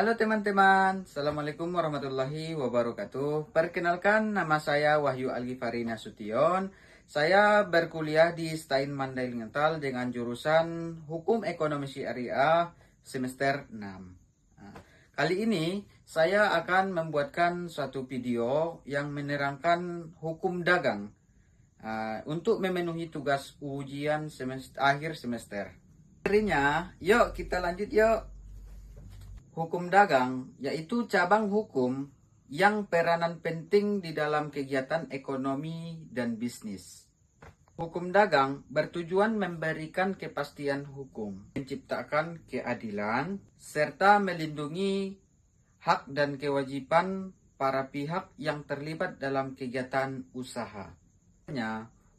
Halo teman-teman, Assalamualaikum warahmatullahi wabarakatuh. Perkenalkan, nama saya Wahyu Algifari Nasution. Saya berkuliah di STAIN Mandailing dengan jurusan Hukum Ekonomi Syariah semester 6. Nah, kali ini saya akan membuatkan suatu video yang menerangkan hukum dagang untuk memenuhi tugas ujian akhir semester. Akhirnya, yuk kita lanjut yuk. Hukum dagang yaitu cabang hukum yang peranan penting di dalam kegiatan ekonomi dan bisnis. Hukum dagang bertujuan memberikan kepastian hukum, menciptakan keadilan, serta melindungi hak dan kewajiban para pihak yang terlibat dalam kegiatan usaha.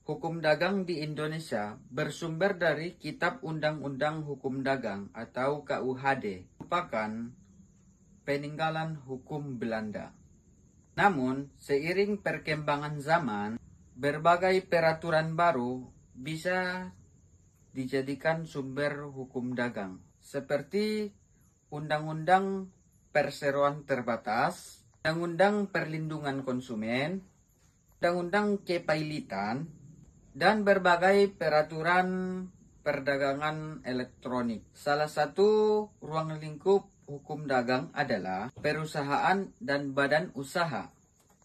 Hukum dagang di Indonesia bersumber dari Kitab Undang-Undang Hukum Dagang atau KUHD, merupakan peninggalan hukum Belanda. Namun, seiring perkembangan zaman, berbagai peraturan baru bisa dijadikan sumber hukum dagang, seperti Undang-Undang Perseroan Terbatas, Undang-Undang Perlindungan Konsumen, Undang-Undang Kepailitan, dan berbagai peraturan perdagangan elektronik. Salah satu ruang lingkup hukum dagang adalah perusahaan dan badan usaha.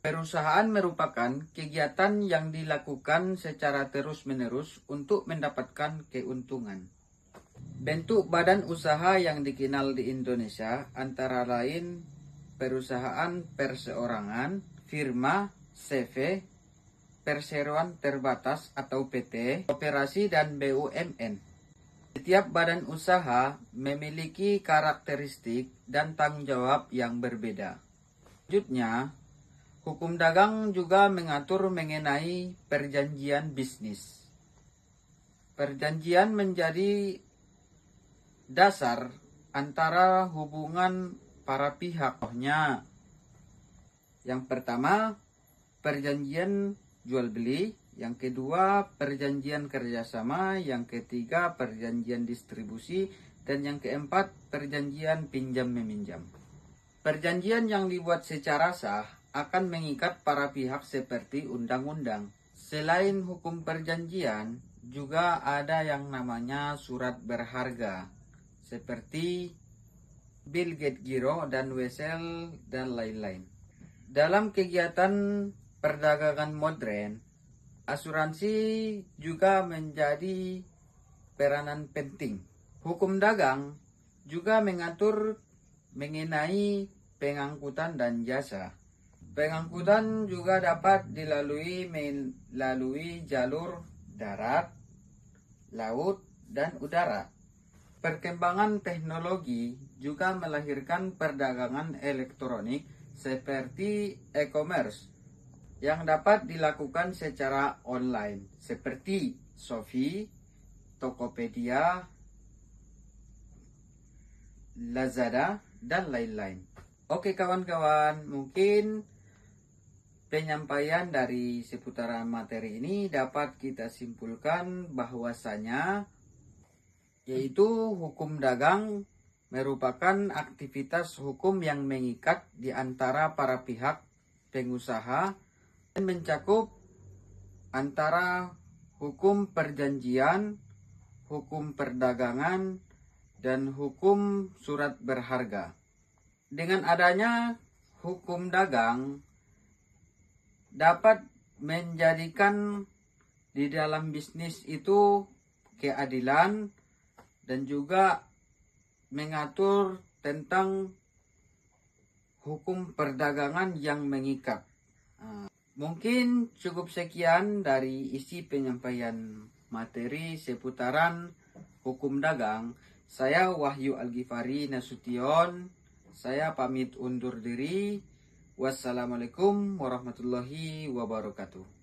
Perusahaan merupakan kegiatan yang dilakukan secara terus-menerus untuk mendapatkan keuntungan. Bentuk badan usaha yang dikenal di Indonesia antara lain perusahaan perseorangan, firma, CV, perseroan terbatas atau PT, koperasi, dan BUMN. Setiap badan usaha memiliki karakteristik dan tanggung jawab yang berbeda. Selanjutnya, hukum dagang juga mengatur mengenai perjanjian bisnis. Perjanjian menjadi dasar antara hubungan para pihak. Yang pertama, perjanjian jual beli, yang kedua perjanjian kerjasama, yang ketiga perjanjian distribusi, dan yang keempat perjanjian pinjam meminjam. Perjanjian yang dibuat secara sah akan mengikat para pihak seperti undang-undang. Selain hukum perjanjian, juga ada yang namanya surat berharga, seperti Bill Get Giro dan Wesel dan lain-lain. Dalam kegiatan perdagangan modern, asuransi juga menjadi peranan penting. Hukum dagang juga mengatur mengenai pengangkutan dan jasa. Pengangkutan juga dapat dilalui melalui jalur darat, laut, dan udara. Perkembangan teknologi juga melahirkan perdagangan elektronik seperti e-commerce yang dapat dilakukan secara online, seperti Shopee, Tokopedia, Lazada, dan lain-lain. Oke kawan-kawan, mungkin penyampaian dari seputaran materi ini dapat kita simpulkan bahwasanya yaitu hukum dagang merupakan aktivitas hukum yang mengikat di antara para pihak pengusaha dan mencakup antara hukum perjanjian, hukum perdagangan, dan hukum surat berharga. Dengan adanya hukum dagang dapat menjadikan di dalam bisnis itu keadilan dan juga mengatur tentang hukum perdagangan yang mengikat. Mungkin cukup sekian dari isi penyampaian materi seputaran hukum dagang. Saya Wahyu Algifari Nasution. Saya pamit undur diri. Wassalamualaikum warahmatullahi wabarakatuh.